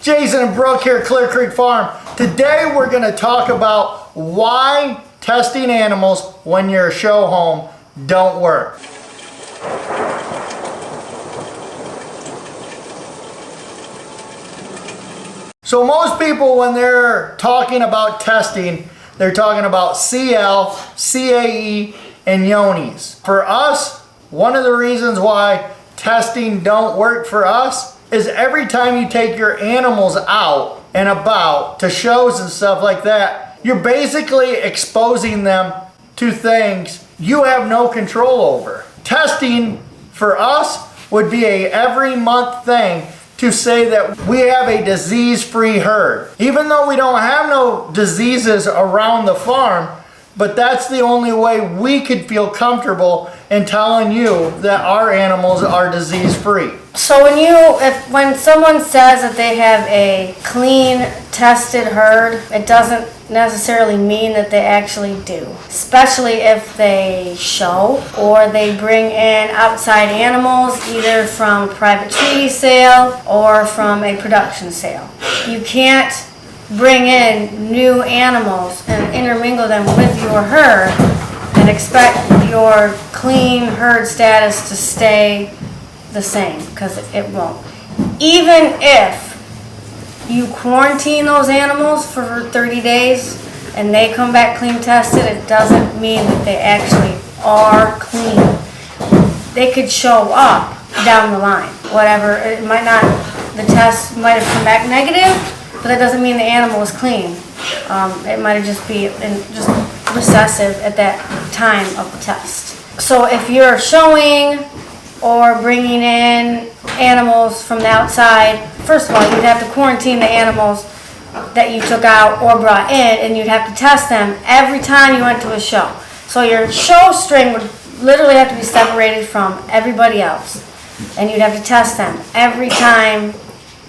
Jason and Brooke here at Clear Creek Farm. Today we're going to talk about why testing animals when you're a show home don't work. So most people, when they're talking about testing, they're talking about CL, CAE, and Johne's. For us, one of the reasons why testing don't work for us is every time you take your animals out and about to shows and stuff like that, you're basically exposing them to things you have no control over. Testing for us would be a every month thing to say that we have a disease-free herd. Even though we don't have no diseases around the farm, but that's the only way we could feel comfortable in telling you that our animals are disease-free. So when someone says that they have a clean, tested herd, it doesn't necessarily mean that they actually do. Especially if they show or they bring in outside animals, either from a private treaty sale or from a production sale. You can't bring in new animals and intermingle them with your herd and expect your clean herd status to stay the same, because it won't. Even if you quarantine those animals for 30 days and they come back clean tested, it doesn't mean that they actually are clean. They could show up down the line, whatever. It might not, the test might have come back negative, but that doesn't mean the animal is clean. It might have just be just recessive at that time of the test. So if you're showing or bringing in animals from the outside, first of all, you'd have to quarantine the animals that you took out or brought in, and you'd have to test them every time you went to a show. So your show string would literally have to be separated from everybody else, and you'd have to test them every time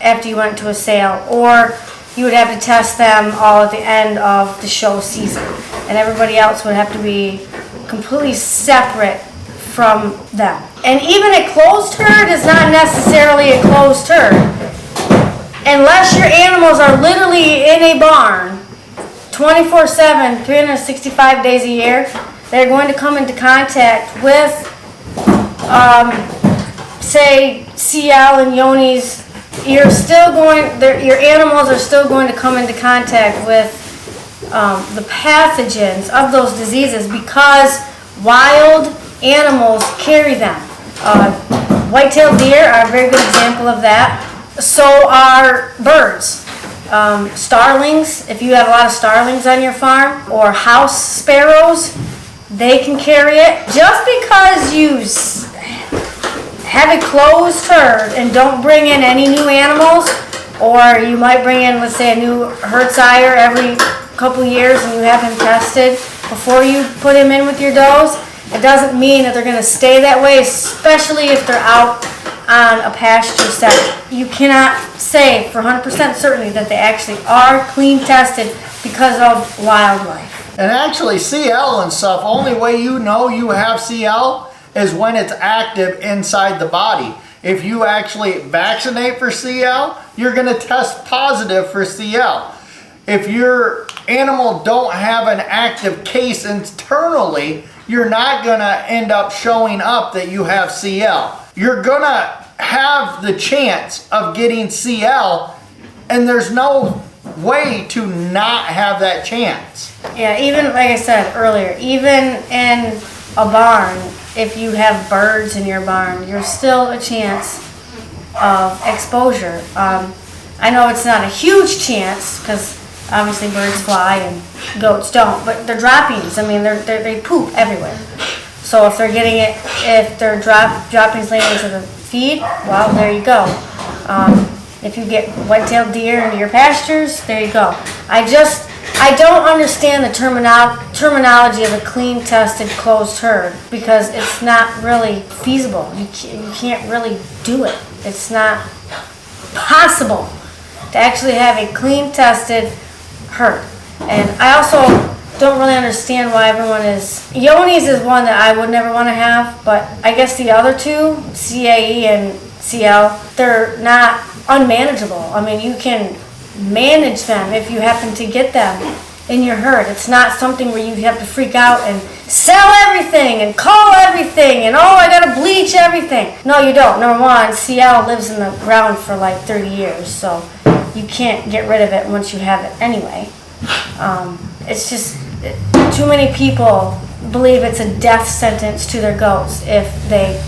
after you went to a sale, or you would have to test them all at the end of the show season, and everybody else would have to be completely separate from them. And even a closed herd is not necessarily a closed herd unless your animals are literally in a barn 24/7, 365 days a year. They're going to come into contact with say CL and Johne's. Your animals are still going to come into contact with the pathogens of those diseases, because wild animals carry them. White-tailed deer are a very good example of that. So are birds. Starlings, if you have a lot of starlings on your farm, or house sparrows, they can carry it. Just because you have a closed herd and don't bring in any new animals, or you might bring in, let's say, a new herd sire every couple years and you have him tested before you put him in with your does, it doesn't mean that they're going to stay that way, especially if they're out on a pasture setting. You cannot say for 100% certainty that they actually are clean tested because of wildlife. And actually CL and stuff, only way you know you have CL is when it's active inside the body. If you actually vaccinate for CL, you're going to test positive for CL. If your animal don't have an active case internally, you're not going to end up showing up that you have CL. You're going to have the chance of getting CL, and there's no way to not have that chance. Yeah, even like I said earlier, even in a barn, if you have birds in your barn, you're still a chance of exposure. I know it's not a huge chance, because obviously birds fly and goats don't, but they're droppings. I mean, they poop everywhere. So if they're getting it, if they're droppings laying into the feed, well, there you go. If you get white-tailed deer into your pastures, there you go. I don't understand the terminology of a clean, tested, closed herd, because it's not really feasible. You can't really do it. It's not possible to actually have a clean, tested herd. And I also don't really understand why everyone is... Johne's is one that I would never want to have, but I guess the other two, CAE and CL, they're not unmanageable. I mean, you can manage them if you happen to get them in your herd. It's not something where you have to freak out and sell everything and call everything and, oh, I gotta bleach everything. No, you don't. Number one, CL lives in the ground for like 30 years, so you can't get rid of it once you have it anyway. It's just too many people believe it's a death sentence to their goats if they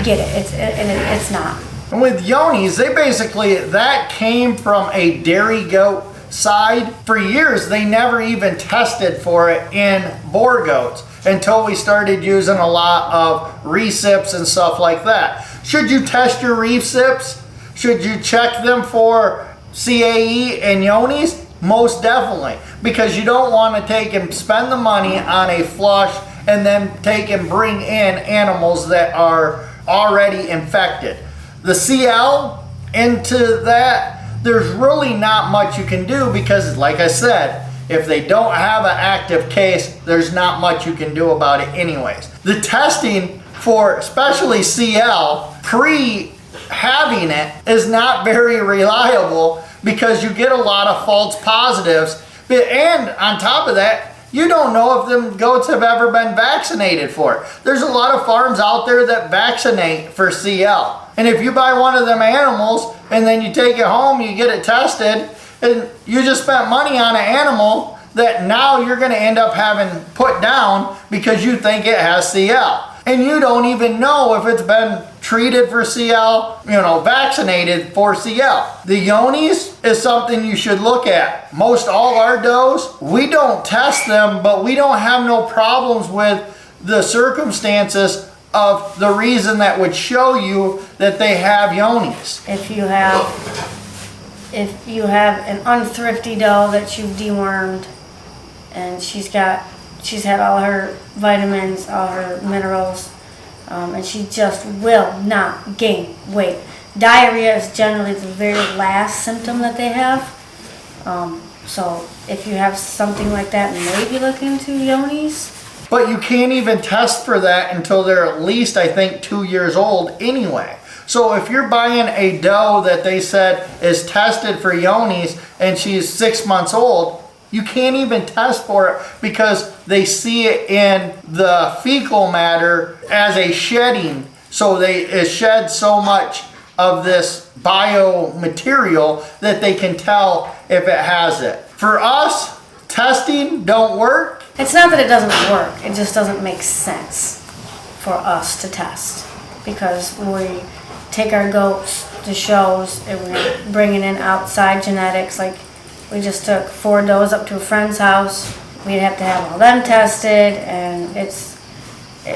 get it. It's not. And with Yonis, they basically, that came from a dairy goat side. For years, they never even tested for it in boar goats until we started using a lot of recips and stuff like that. Should you test your recips? Should you check them for CAE and Yonis? Most definitely, because you don't want to take and spend the money on a flush and then take and bring in animals that are already infected. The CL into that, there's really not much you can do because, like I said, if they don't have an active case, there's not much you can do about it anyways. The testing for especially CL pre-having it is not very reliable because you get a lot of false positives. And on top of that, you don't know if them goats have ever been vaccinated for it. There's a lot of farms out there that vaccinate for CL. And if you buy one of them animals and then you take it home, you get it tested, and you just spent money on an animal that now you're going to end up having put down because you think it has CL. And you don't even know if it's been treated for CL, vaccinated for CL. The Yonis is something you should look at. Most all our does, we don't test them, but we don't have no problems with the circumstances of the reason that would show you that they have Yonis. If you have an unthrifty doe that you've dewormed and she's had all her vitamins, all her minerals, and she just will not gain weight. Diarrhea is generally the very last symptom that they have. So if you have something like that, maybe look into Yonis. But you can't even test for that until they're at least, I think, 2 years old anyway. So if you're buying a doe that they said is tested for Yonis and she's 6 months old, you can't even test for it because they see it in the fecal matter as a shedding. So it sheds so much of this biomaterial that they can tell if it has it. For us, testing don't work. It's not that it doesn't work, it just doesn't make sense for us to test because we take our goats to shows and we're bringing in outside genetics. Like we just took 4 does up to a friend's house. We'd have to have all them tested, and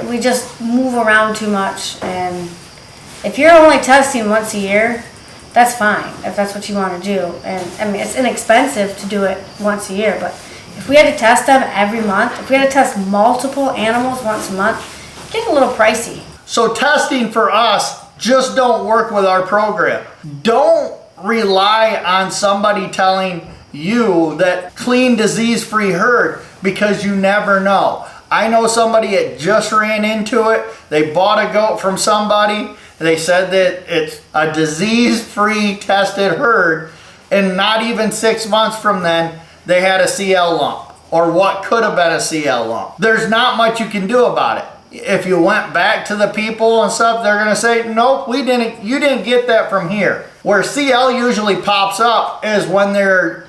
we just move around too much. And if you're only testing once a year, that's fine if that's what you want to do. And I mean, it's inexpensive to do it once a year, but if we had to test them every month, if we had to test multiple animals once a month, it gets a little pricey. So testing for us just don't work with our program. Don't rely on somebody telling you that clean, disease-free herd because you never know. I know somebody that just ran into it. They bought a goat from somebody. They said that it's a disease-free tested herd, and not even 6 months from then, they had a CL lump, or what could have been a CL lump. There's not much you can do about it. If you went back to the people and stuff, they're gonna say, nope, you didn't get that from here. Where CL usually pops up is when they're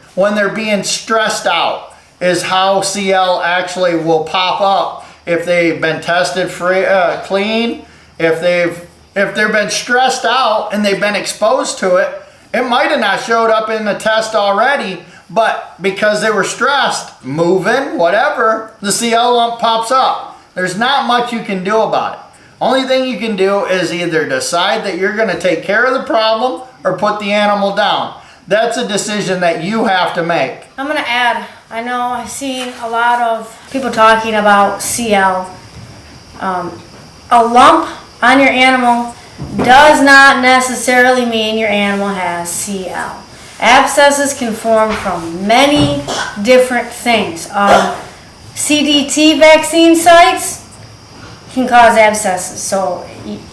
being stressed out, is how CL actually will pop up. If they've been tested free, clean, if they've been stressed out and they've been exposed to it, it might have not showed up in the test already, but because they were stressed, moving, whatever, the CL lump pops up. There's not much you can do about it. Only thing you can do is either decide that you're gonna take care of the problem or put the animal down. That's a decision that you have to make. I'm gonna add, I know I've seen a lot of people talking about CL. A lump on your animal does not necessarily mean your animal has CL. Abscesses can form from many different things. CDT vaccine sites can cause abscesses. So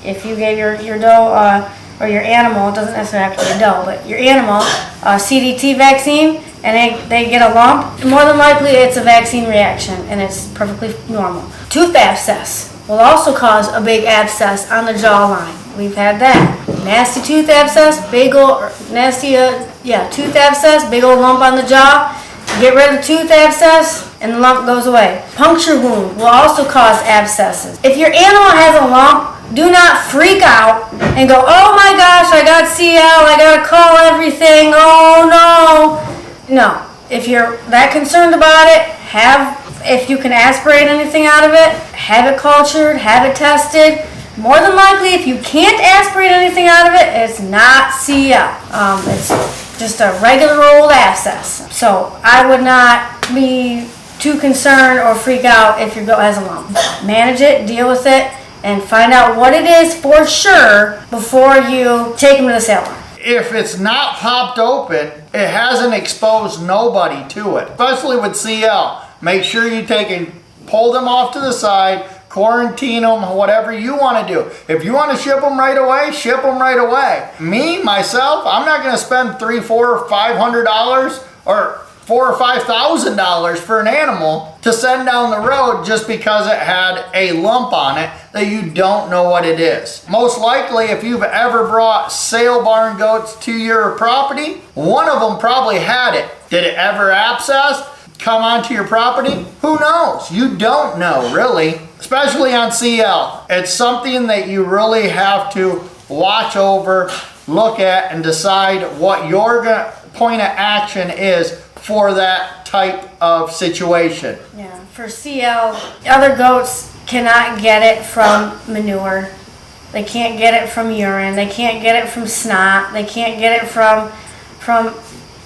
if you gave your doe or your animal, it doesn't necessarily have to be a doe, but your animal, CDT vaccine, and they get a lump, more than likely it's a vaccine reaction, and it's perfectly normal. Tooth abscess will also cause a big abscess on the jawline. We've had that. Nasty tooth abscess, big old, tooth abscess, big old lump on the jaw. Get rid of the tooth abscess and the lump goes away. Puncture wound will also cause abscesses. If your animal has a lump, do not freak out and go, oh my gosh, I got CL, I gotta call everything, oh no. No, if you're that concerned about it, if you can aspirate anything out of it, have it cultured, have it tested. More than likely, if you can't aspirate anything out of it, it's not CL. It's just a regular old abscess. So I would not be too concerned or freak out if your goat has a lump. Manage it, deal with it, and find out what it is for sure before you take them to the sale barn. If it's not popped open, it hasn't exposed nobody to it, especially with CL. Make sure you pull them off to the side, quarantine them, whatever you want to do. If you want to ship them right away, ship them right away. Myself, I'm not going to spend $300, $400, $500 or $4,000 or $5,000 for an animal to send down the road just because it had a lump on it that you don't know what it is. Most likely, if you've ever brought sale barn goats to your property, one of them probably had it. Did it ever abscess? Come onto your property? Who knows? You don't know, really. Especially on CL. It's something that you really have to watch over, look at, and decide what your point of action is for that type of situation. Yeah, for CL, other goats cannot get it from manure. They can't get it from urine. They can't get it from snot. They can't get it from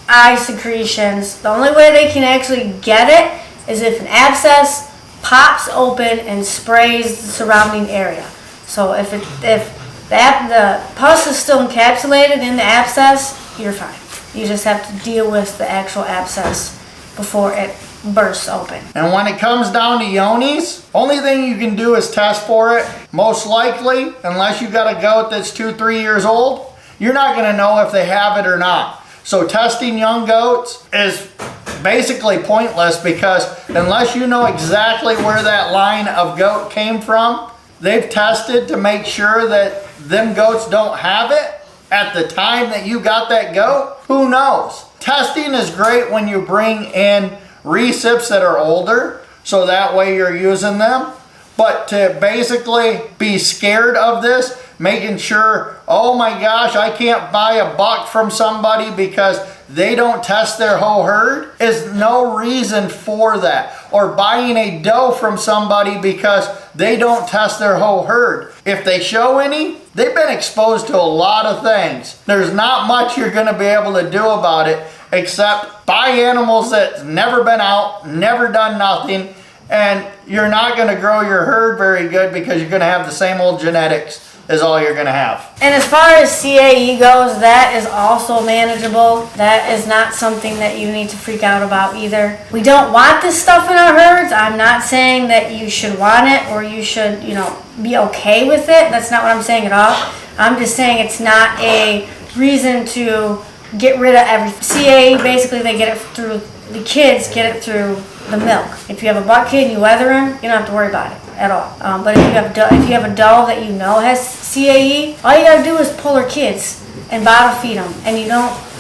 eye secretions. The only way they can actually get it is if an abscess pops open and sprays the surrounding area. So if the pus is still encapsulated in the abscess, you're fine. You just have to deal with the actual abscess before it bursts open. And when it comes down to yonis, only thing you can do is test for it. Most likely, unless you got a goat that's 2-3 years old, you're not going to know if they have it or not. So testing young goats is basically pointless because unless you know exactly where that line of goat came from, they've tested to make sure that them goats don't have it at the time that you got that goat. Who knows? Testing is great when you bring in recips that are older, so that way you're using them. But to basically be scared of this, making sure, oh my gosh, I can't buy a buck from somebody because they don't test their whole herd, is no reason for that. Or buying a doe from somebody because they don't test their whole herd. If they show any, they've been exposed to a lot of things. There's not much you're going to be able to do about it except buy animals that's never been out, never done nothing, and you're not going to grow your herd very good because you're going to have the same old genetics is all you're going to have. And as far as CAE goes, that is also manageable. That is not something that you need to freak out about either. We don't want this stuff in our herds. I'm not saying that you should want it or you should, be okay with it. That's not what I'm saying at all. I'm just saying it's not a reason to get rid of everything. CAE, basically they get it through, the kids get it through the milk. If you have a buck kid and you weather him, you don't have to worry about it at all. But if you have a doe that you know has CAE, all you gotta do is pull her kids and bottle feed them, and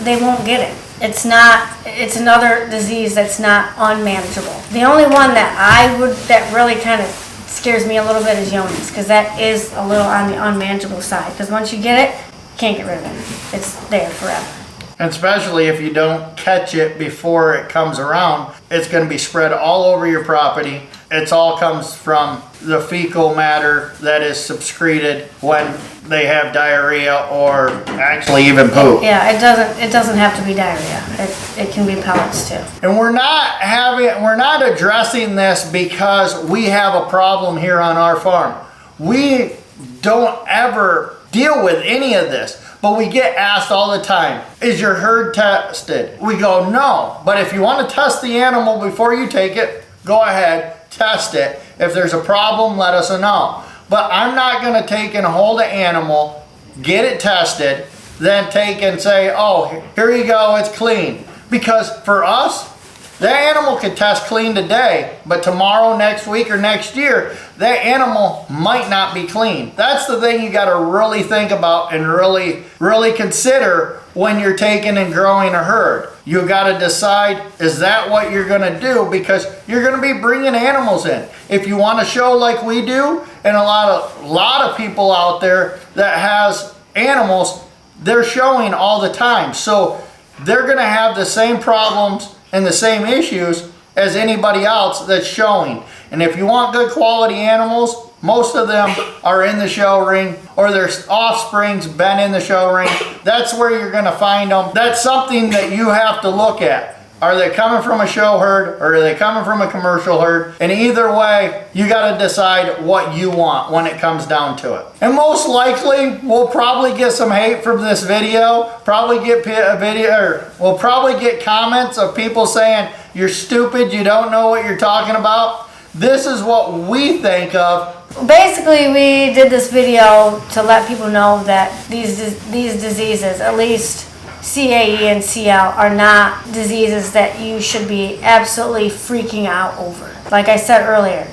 they won't get it. It's another disease that's not unmanageable. The only one that really kind of scares me a little bit is yonis, because that is a little on the unmanageable side. Because once you get it, you can't get rid of it. It's there forever. And especially if you don't catch it before it comes around, it's going to be spread all over your property. It all comes from the fecal matter that is secreted when they have diarrhea or actually even poop. Yeah, it doesn't have to be diarrhea. It can be pellets too. And we're not addressing this because we have a problem here on our farm. We don't ever deal with any of this. But we get asked all the time, is your herd tested? We go, no. But if you want to test the animal before you take it, go ahead, test it. If there's a problem, let us know. But I'm not going to take and hold an animal get it tested, then take and say, oh, here you go, it's clean. Because for us, that animal could test clean today, but tomorrow, next week, or next year, that animal might not be clean. That's the thing you got to really think about and really consider when you're taking and growing a herd. You got to decide, is that what you're going to do? Because you're going to be bringing animals in. If you want to show like we do, and a lot of people out there that has animals, they're showing all the time. So they're going to have the same problems and the same issues as anybody else that's showing. And if you want good quality animals, most of them are in the show ring, or their offspring's been in the show ring. That's where you're going to find them. That's something that you have to look at. Are they coming from a show herd, or are they coming from a commercial herd? And either way, you got to decide what you want when it comes down to it. And most likely, we'll probably get some hate from this video. We'll probably get comments of people saying, you're stupid, you don't know what you're talking about. This is what we think of. Basically, we did this video to let people know that these diseases, at least CAE and CL, are not diseases that you should be absolutely freaking out over. Like I said earlier,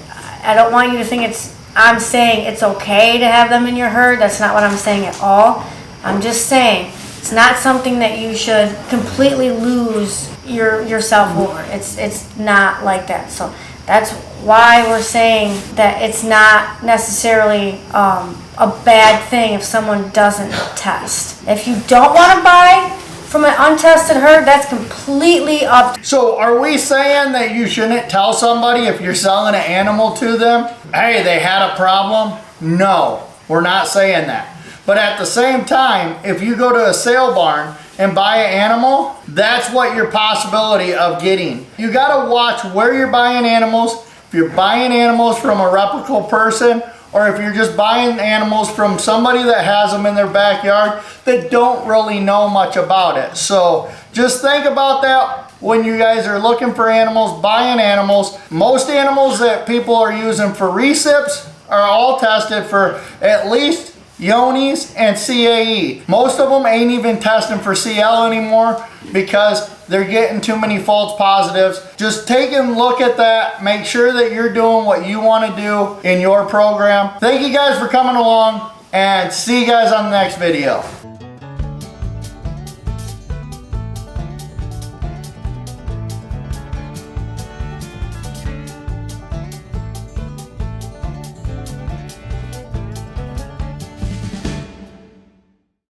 I don't want you to think I'm saying it's okay to have them in your herd. That's not what I'm saying at all. I'm just saying it's not something that you should completely lose yourself over. It's not like that. So that's why we're saying that it's not necessarily a bad thing if someone doesn't test. If you don't want to buy from an untested herd, that's completely up to you. So are we saying that you shouldn't tell somebody if you're selling an animal to them, hey, they had a problem? No, we're not saying that. But at the same time, if you go to a sale barn and buy an animal, that's what your possibility of getting. You got to watch where you're buying animals. If you're buying animals from a reputable person, or if you're just buying animals from somebody that has them in their backyard that don't really know much about it. So just think about that when you guys are looking for animals, buying animals. Most animals that people are using for recips are all tested for at least Johne's and CAE. Most of them ain't even testing for CL anymore because they're getting too many false positives. Just take a look at that. Make sure that you're doing what you want to do in your program. Thank you guys for coming along, and see you guys on the next video.